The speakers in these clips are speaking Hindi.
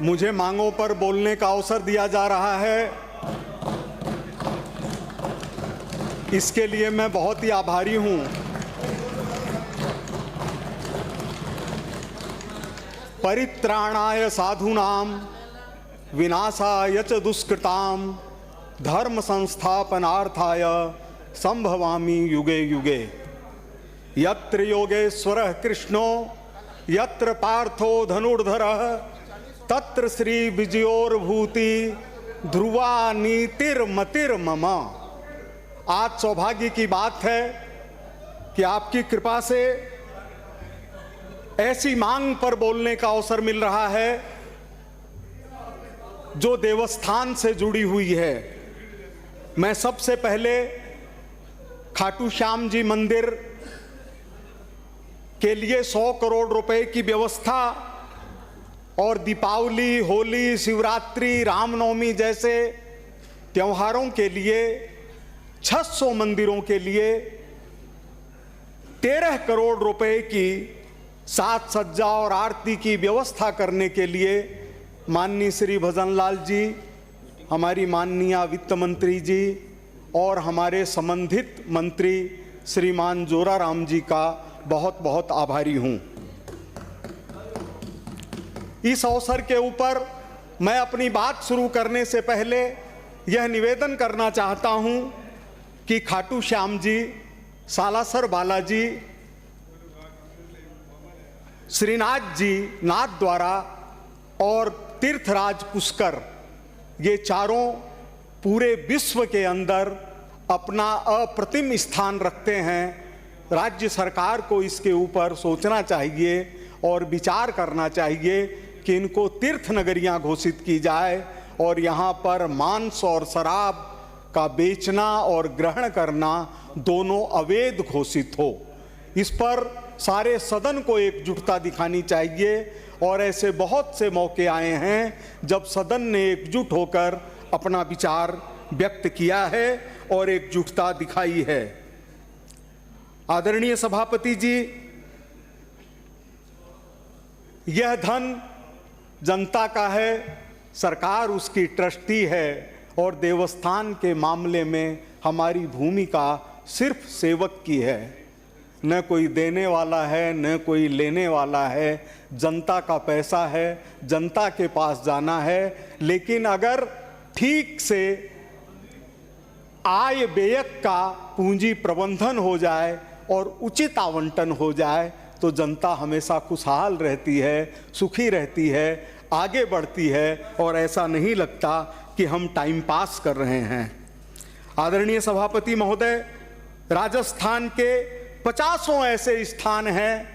मुझे मांगों पर बोलने का अवसर दिया जा रहा है, इसके लिए मैं बहुत ही आभारी हूं। परित्राणाय साधूनां विनाशाय च दुष्कृतां धर्म संस्थापनार्थाय संभवामि युगे युगे। यत्र योगेश्वरः कृष्णो यत्र पार्थो धनुर्धरः तत्र श्री विजयोर्भूति ध्रुवा नीतिर्मतिर्मम। आज सौभाग्य की बात है कि आपकी कृपा से ऐसी मांग पर बोलने का अवसर मिल रहा है जो देवस्थान से जुड़ी हुई है। मैं सबसे पहले खाटू श्याम जी मंदिर के लिए 100 करोड़ रुपए की व्यवस्था और दीपावली, होली, शिवरात्रि, रामनवमी जैसे त्योहारों के लिए 600 मंदिरों के लिए 13 करोड़ रुपए की साज सज्जा और आरती की व्यवस्था करने के लिए माननीय श्री भजनलाल जी, हमारी माननीय वित्त मंत्री जी और हमारे संबंधित मंत्री श्रीमान जोराराम जी का बहुत बहुत आभारी हूं। इस अवसर के ऊपर मैं अपनी बात शुरू करने से पहले यह निवेदन करना चाहता हूं कि खाटू श्याम जी, सालासर बालाजी, श्रीनाथ जी, नाथ द्वारा और तीर्थराज पुष्कर, ये चारों पूरे विश्व के अंदर अपना अप्रतिम स्थान रखते हैं। राज्य सरकार को इसके ऊपर सोचना चाहिए और विचार करना चाहिए कि इनको तीर्थ नगरियां घोषित की जाए और यहाँ पर मांस और शराब का बेचना और ग्रहण करना दोनों अवैध घोषित हो। इस पर सारे सदन को एकजुटता दिखानी चाहिए और ऐसे बहुत से मौके आए हैं जब सदन ने एकजुट होकर अपना विचार व्यक्त किया है और एकजुटता दिखाई है। आदरणीय सभापति जी, यह धन जनता का है, सरकार उसकी ट्रस्टी है और देवस्थान के मामले में हमारी भूमिका सिर्फ सेवक की है। न कोई देने वाला है न कोई लेने वाला है। जनता का पैसा है, जनता के पास जाना है। लेकिन अगर ठीक से आय व्यय का पूंजी प्रबंधन हो जाए और उचित आवंटन हो जाए तो जनता हमेशा खुशहाल रहती है, सुखी रहती है, आगे बढ़ती है और ऐसा नहीं लगता कि हम टाइम पास कर रहे हैं। आदरणीय सभापति महोदय, राजस्थान के 50 ऐसे स्थान हैं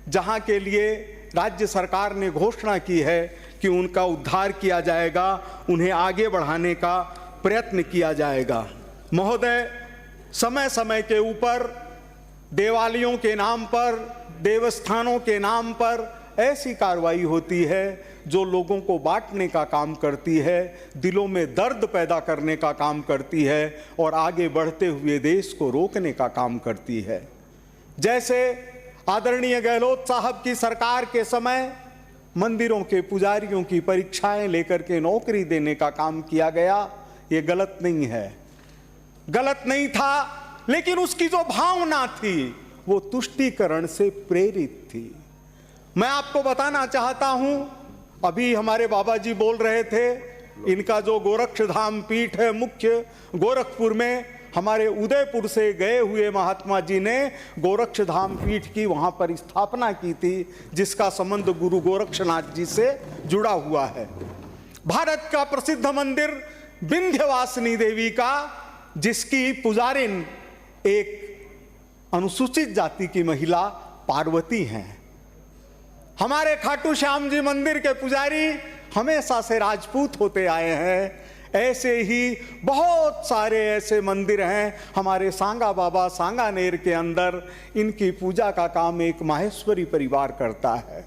जहां के लिए राज्य सरकार ने घोषणा की है कि उनका उद्धार किया जाएगा, उन्हें आगे बढ़ाने का प्रयत्न किया जाएगा। महोदय, समय समय के ऊपर देवालयों के नाम पर, देवस्थानों के नाम पर ऐसी कार्रवाई होती है जो लोगों को बांटने का काम करती है, दिलों में दर्द पैदा करने का काम करती है और आगे बढ़ते हुए देश को रोकने का काम करती है। जैसे आदरणीय गहलोत साहब की सरकार के समय मंदिरों के पुजारियों की परीक्षाएं लेकर के नौकरी देने का काम किया गया, ये गलत नहीं है, गलत नहीं था, लेकिन उसकी जो भावना थी वो तुष्टीकरण से प्रेरित थी। मैं आपको बताना चाहता हूं, अभी हमारे बाबा जी बोल रहे थे, इनका जो गोरक्षधाम पीठ है मुख्य गोरखपुर में, हमारे उदयपुर से गए हुए महात्मा जी ने गोरक्षधाम पीठ की वहां पर स्थापना की थी, जिसका संबंध गुरु गोरक्षनाथ जी से जुड़ा हुआ है। भारत का प्रसिद्ध मंदिर विंध्यवासिनी देवी का, जिसकी पुजारिन एक अनुसूचित जाति की महिला पार्वती हैं। हमारे खाटू श्याम जी मंदिर के पुजारी हमेशा से राजपूत होते आए हैं। ऐसे ही बहुत सारे ऐसे मंदिर हैं हमारे सांगा बाबा सांगानेर के अंदर, इनकी पूजा का काम एक माहेश्वरी परिवार करता है।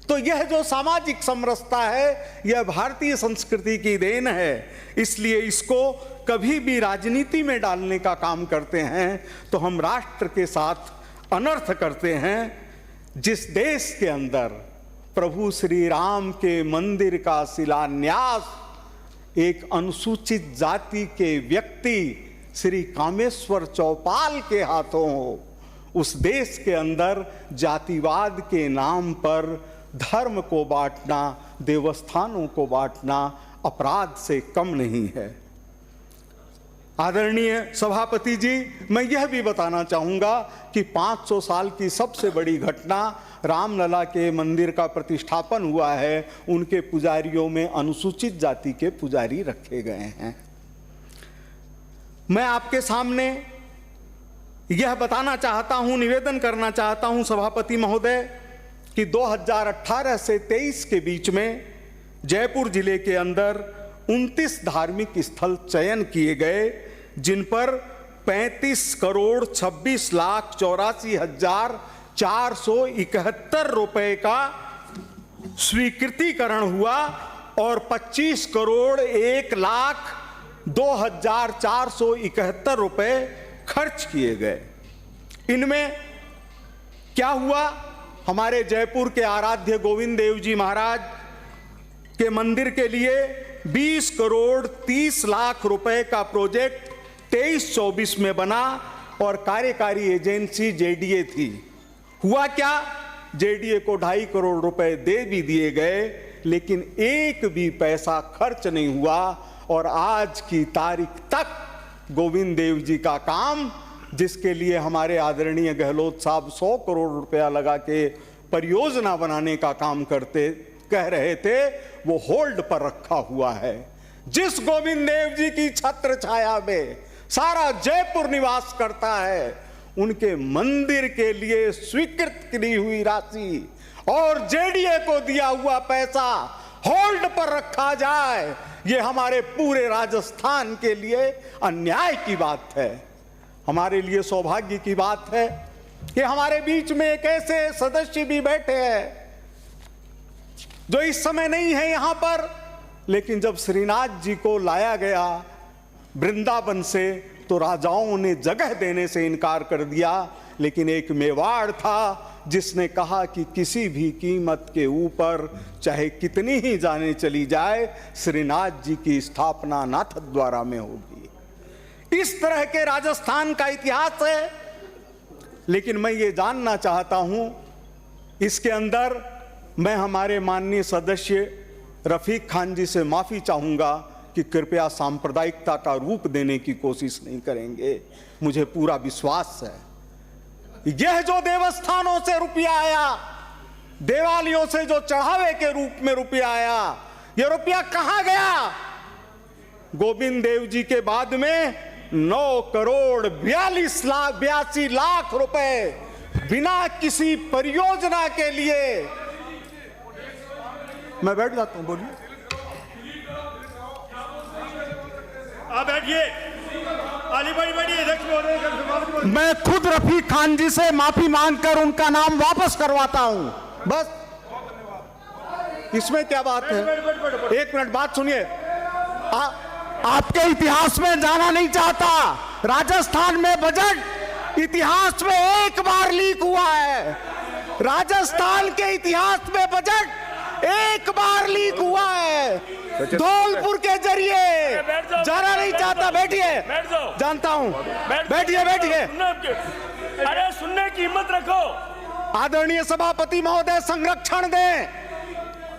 तो यह जो सामाजिक समरसता है यह भारतीय संस्कृति की देन है, इसलिए इसको कभी भी राजनीति में डालने का काम करते हैं तो हम राष्ट्र के साथ अनर्थ करते हैं। जिस देश के अंदर प्रभु श्री राम के मंदिर का शिलान्यास एक अनुसूचित जाति के व्यक्ति श्री कामेश्वर चौपाल के हाथों हो। उस देश के अंदर जातिवाद के नाम पर धर्म को बांटना, देवस्थानों को बांटना अपराध से कम नहीं है। आदरणीय सभापति जी, मैं यह भी बताना चाहूँगा कि 500 साल की सबसे बड़ी घटना रामलला के मंदिर का प्रतिष्ठापन हुआ है। उनके पुजारियों में अनुसूचित जाति के पुजारी रखे गए हैं। मैं आपके सामने यह बताना चाहता हूँ, निवेदन करना चाहता हूँ सभापति महोदय कि 2018 से 23 के बीच में जयपुर जिले के अंदर 29 धार्मिक स्थल चयन किए गए, जिन पर 35,84,84,471 रुपए का स्वीकृतिकरण हुआ और 25,01,02,471 रुपए खर्च किए गए। इनमें क्या हुआ? हमारे जयपुर के आराध्य गोविंद देव जी महाराज के मंदिर के लिए 20,30,00,000 रुपए का प्रोजेक्ट 23-24 में बना और कार्यकारी एजेंसी जेडीए थी। हुआ क्या? जेडीए को 2.5 करोड़ रुपए दे भी दिए गए, लेकिन एक भी पैसा खर्च नहीं हुआ और आज की तारीख तक गोविंद देव जी का काम, जिसके लिए हमारे आदरणीय गहलोत साहब 100 करोड़ रुपया लगा के परियोजना बनाने का काम कह रहे थे, वो होल्ड पर रखा हुआ है। जिस गोविंद देव जी की छत्र छाया में सारा जयपुर निवास करता है, उनके मंदिर के लिए स्वीकृत की हुई राशि और जेडीए को दिया हुआ पैसा होल्ड पर रखा जाए, ये हमारे पूरे राजस्थान के लिए अन्याय की बात है। हमारे लिए सौभाग्य की बात है कि हमारे बीच में एक ऐसे सदस्य भी बैठे हैं जो इस समय नहीं है यहां पर, लेकिन जब श्रीनाथ जी को लाया गया वृंदावन से तो राजाओं ने जगह देने से इनकार कर दिया, लेकिन एक मेवाड़ था जिसने कहा कि किसी भी कीमत के ऊपर चाहे कितनी ही जाने चली जाए, श्रीनाथ जी की स्थापना नाथद्वारा में होगी। इस तरह के राजस्थान का इतिहास है। लेकिन मैं ये जानना चाहता हूं, इसके अंदर मैं हमारे माननीय सदस्य रफीक खान जी से माफी चाहूंगा कि कृपया सांप्रदायिकता का रूप देने की कोशिश नहीं करेंगे। मुझे पूरा विश्वास है यह जो देवस्थानों से रुपया आया, देवालयों से जो चढ़ावे के रूप में रुपया आया, यह रुपया कहां गया? गोविंद देव जी के बाद में 9,42,82,00,000 रुपए बिना किसी परियोजना के लिए। मैं बैठ जाता हूं, बोलिए। आप बैठिए, अली भाई बैठिए। मैं खुद रफीक खान जी से माफी मांगकर उनका नाम वापस करवाता हूं, बस। इसमें क्या बात है? एक मिनट बात सुनिए। आपके इतिहास में जाना नहीं चाहता। राजस्थान में बजट इतिहास में एक बार लीक हुआ है। राजस्थान के इतिहास में बजट एक बार लीक हुआ है, धौलपुर के जरिए। जाना नहीं चाहता, बैठिए। जानता हूं, बैठिए बैठिए। अरे सुनने की हिम्मत रखो। आदरणीय सभापति महोदय संरक्षण दें।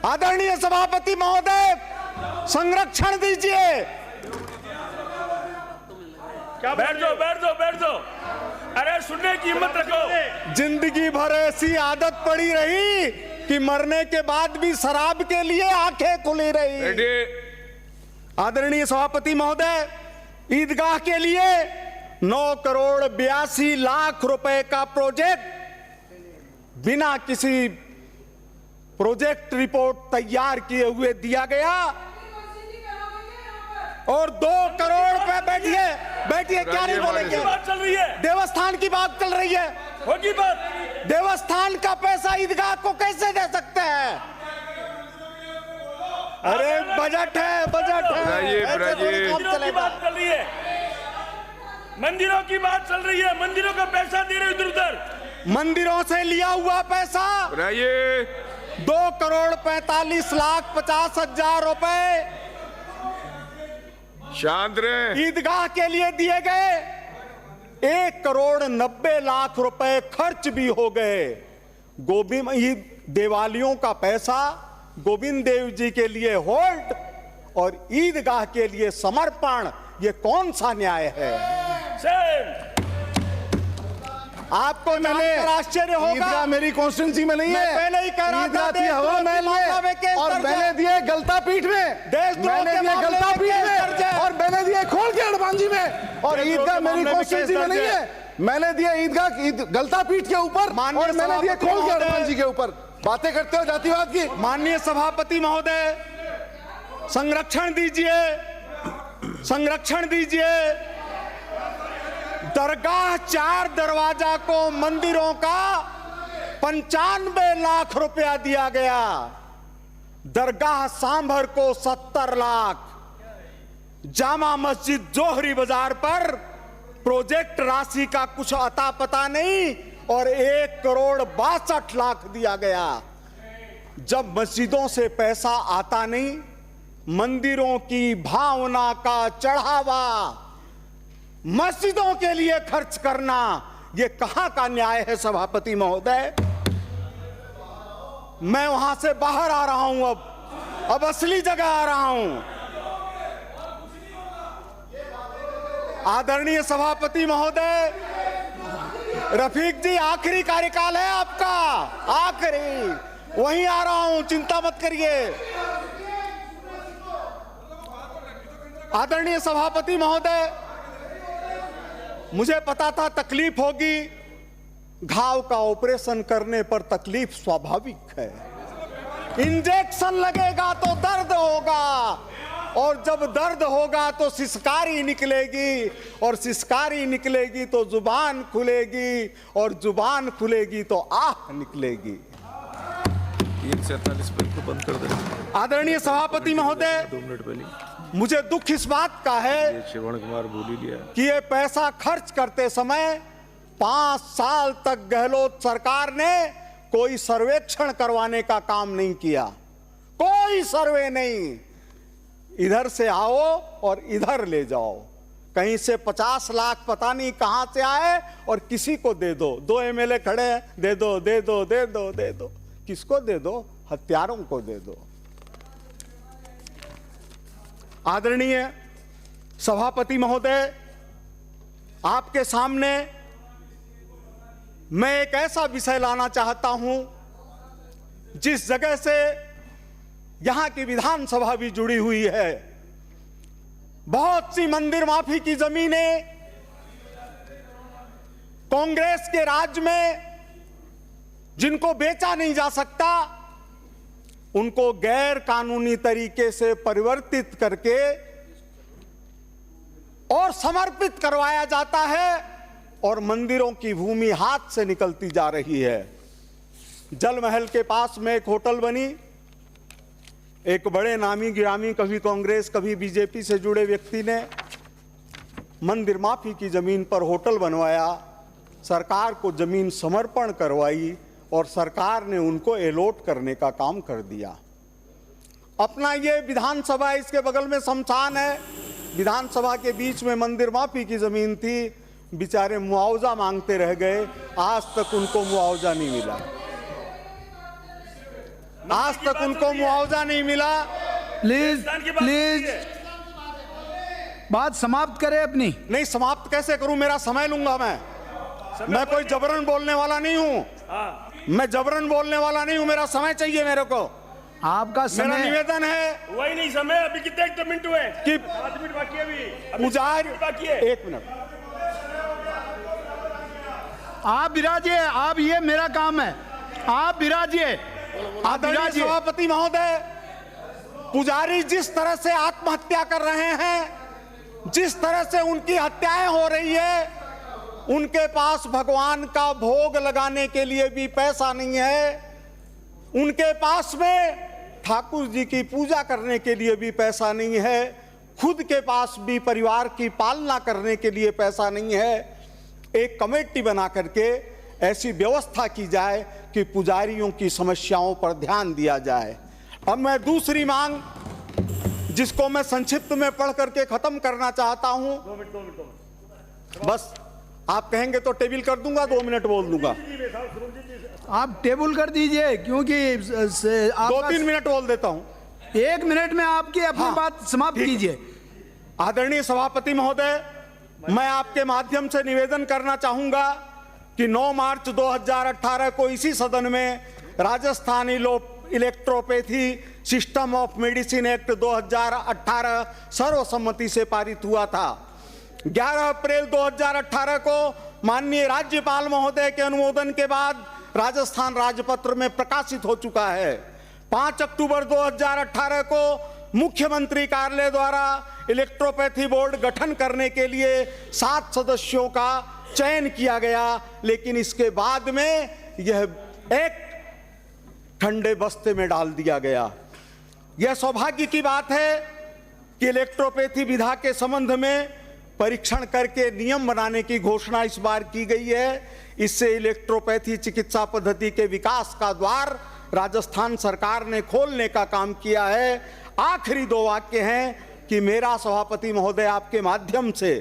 आदरणीय सभापति महोदय संरक्षण दीजिए। क्या? बैठ जाओ, बैठ जाओ, बैठ जाओ। अरे सुनने की हिम्मत रखो। जिंदगी भर ऐसी आदत पड़ी रही कि मरने के बाद भी शराब के लिए आंखें खुली रही। आदरणीय सभापति महोदय, ईदगाह के लिए 9,82,00,000 रुपए का प्रोजेक्ट बिना किसी प्रोजेक्ट रिपोर्ट तैयार किए हुए दिया गया और 2 करोड़ रुपए। बैठिए बैठिए, क्या नहीं बोलेंगे? बात चल रही है, देवस्थान की बात चल रही है। होगी बात। देवस्थान का पैसा ईदगाह को कैसे दे सकते हैं? अरे बजट है, बजट है। मंदिरों की बात चल रही है, मंदिरों की बात चल रही है। मंदिरों का पैसा दे रहे इधर उधर। मंदिरों से लिया हुआ पैसा 2,45,50,000 रुपए शांत रहे। ईदगाह के लिए दिए गए। 1,90,00,000 रुपए खर्च भी हो गए। गोविंद दिवालियों का पैसा गोविंद देव जी के लिए होल्ड और ईदगाह के लिए समर्पण, ये कौन सा न्याय है? आपको मैंने आश्चर्य होगा, ईदगाह मेरी कॉन्स्टिट्यूंसी में नहीं है। मैं पहले ही कह रहा था, ईदगाह हवा महल में और मैंने दिए गलता पीठ में, मैंने दिए गलता पीठ में और मैंने दिए खोल के हड़बांजी में। और ईदगाह मेरी कॉन्स्टिट्यूंसी में नहीं है। मैंने दिए ईदगाह गलता पीठ के ऊपर और मैंने दिए खोल के हड़बांजी के ऊपर। बातें करते हो जातिवाद की। माननीय सभापति महोदय, संरक्षण दीजिए, संरक्षण दीजिए। दरगाह 4 दरवाजा को मंदिरों का 95 लाख रुपया दिया गया। दरगाह सांभर को 70 लाख। जामा मस्जिद जोहरी बाजार पर प्रोजेक्ट राशि का कुछ अता पता नहीं और 1,62,00,000 दिया गया। जब मस्जिदों से पैसा आता नहीं, मंदिरों की भावना का चढ़ावा मस्जिदों के लिए खर्च करना, यह कहां का न्याय है सभापति महोदय? मैं वहां से बाहर आ रहा हूं, अब असली जगह आ रहा हूं। आदरणीय सभापति महोदय, रफीक जी आखिरी कार्यकाल है आपका, आखिरी। वहीं आ रहा हूं, चिंता मत करिए। आदरणीय सभापति महोदय, मुझे पता था तकलीफ होगी। घाव का ऑपरेशन करने पर तकलीफ स्वाभाविक है। इंजेक्शन लगेगा तो दर्द होगा और जब दर्द होगा तो सिसकारी निकलेगी और सिसकारी निकलेगी तो जुबान खुलेगी और जुबान खुलेगी तो आह निकलेगी। 347 पर को बंद कर दे। आदरणीय सभापति महोदय, 2 मिनट पहले मुझे दुख इस बात का है श्रवण कुमार भूल ही लिया कि ये पैसा खर्च करते समय 5 साल तक गहलोत सरकार ने कोई सर्वेक्षण करवाने का काम नहीं किया। कोई सर्वे नहीं। इधर से आओ और इधर ले जाओ। कहीं से 50 लाख पता नहीं कहां से आए और किसी को दे दो। 2 एमएलए खड़े हैं, दे दो दे दो दे दो दे दो। किसको दे दो? हत्यारों को दे दो। आदरणीय सभापति महोदय, आपके सामने मैं एक ऐसा विषय लाना चाहता हूं जिस जगह से यहां की विधानसभा भी जुड़ी हुई है। बहुत सी मंदिर माफी की जमीनें कांग्रेस के राज में जिनको बेचा नहीं जा सकता, उनको गैर कानूनी तरीके से परिवर्तित करके और समर्पित करवाया जाता है और मंदिरों की भूमि हाथ से निकलती जा रही है। जल महल के पास में एक होटल बनी। एक बड़े नामी गिरामी, कभी कांग्रेस कभी बीजेपी से जुड़े व्यक्ति ने मंदिर माफी की जमीन पर होटल बनवाया। सरकार को जमीन समर्पण करवाई और सरकार ने उनको एलोट करने का काम कर दिया। अपना ये विधानसभा, इसके बगल में शमशान है। विधानसभा के बीच में मंदिर माफी की जमीन थी। बेचारे मुआवजा मांगते रह गए। आज तक उनको मुआवजा नहीं मिला। आज तक उनको मुआवजा नहीं मिला। प्लीज प्लीज बात समाप्त करें अपनी। नहीं, समाप्त कैसे करूं? मेरा समय लूंगा मैं कोई जबरन बोलने वाला नहीं हूं। मैं जबरन बोलने वाला नहीं हूं। मेरा समय चाहिए मेरे को। आपका समय, मेरा निवेदन है। वही नहीं समय। अभी कितने मिनट हुए कि 5 मिनट बाकी है। अभी पुजारी बाकी है। 1 मिनट। आप विराजिए। आप, ये मेरा काम है। आप विराजिए। आदरणीय सभापति महोदय, पुजारी जिस तरह से आत्महत्या कर रहे हैं, जिस तरह से उनकी हत्याएं हो रही है, उनके पास भगवान का भोग लगाने के लिए भी पैसा नहीं है। उनके पास में ठाकुर जी की पूजा करने के लिए भी पैसा नहीं है। खुद के पास भी परिवार की पालना करने के लिए पैसा नहीं है। एक कमेटी बना करके ऐसी व्यवस्था की जाए कि पुजारियों की समस्याओं पर ध्यान दिया जाए। अब मैं दूसरी मांग, जिसको मैं संक्षिप्त में पढ़ करके खत्म करना चाहता हूं, बस आप कहेंगे तो टेबल कर दूंगा, 2 मिनट बोल दूंगा। आप टेबल कर दीजिए, क्योंकि 2-3 मिनट बोल देता हूं। 1 मिनट में आपकी अपनी बात समाप्त कीजिए। आदरणीय सभापति महोदय, मैं आपके माध्यम से निवेदन करना चाहूंगा कि 9 मार्च 2018 को इसी सदन में Rajasthan electropathy system of medicine act 2018 सर्वसम्मति से पारित हुआ था। 11 अप्रैल 2018 को माननीय राज्यपाल महोदय के अनुमोदन के बाद राजस्थान राजपत्र में प्रकाशित हो चुका है। 5 अक्टूबर 2018 को मुख्यमंत्री कार्यालय द्वारा इलेक्ट्रोपैथी बोर्ड गठन करने के लिए 7 सदस्यों का चयन किया गया, लेकिन इसके बाद में यह एक ठंडे बस्ते में डाल दिया गया। यह सौभाग्य की बात है कि इलेक्ट्रोपैथी विधा के संबंध में परीक्षण करके नियम बनाने की घोषणा इस बार की गई है। इससे इलेक्ट्रोपैथी चिकित्सा पद्धति के विकास का द्वार राजस्थान सरकार ने खोलने का काम किया है। आखिरी 2 वाक्य हैं कि मेरा सभापति महोदय आपके माध्यम से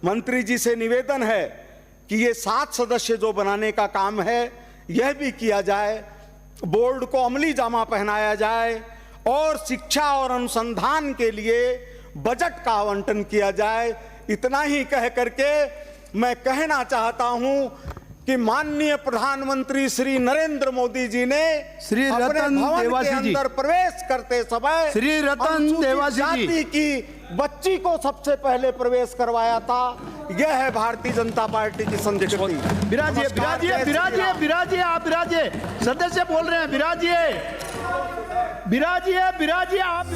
मंत्री जी से निवेदन है कि ये 7 सदस्य जो बनाने का काम है यह भी किया जाए, बोर्ड को अमली जामा पहनाया जाए और शिक्षा और अनुसंधान के लिए बजट का आवंटन किया जाए। इतना ही कह करके मैं कहना चाहता हूं कि माननीय प्रधानमंत्री श्री नरेंद्र मोदी जी ने श्री रतन देवासी जी अंदर प्रवेश करते समय श्री रतन देवासी जाति की बच्ची को सबसे पहले प्रवेश करवाया था। यह है भारतीय जनता पार्टी की संस्कृति। विराजिए विराजिए विराजिए विराजिए, आप विराजिए, सदस्य बोल रहे हैं, विराजिए विराजिए विराजिए आप।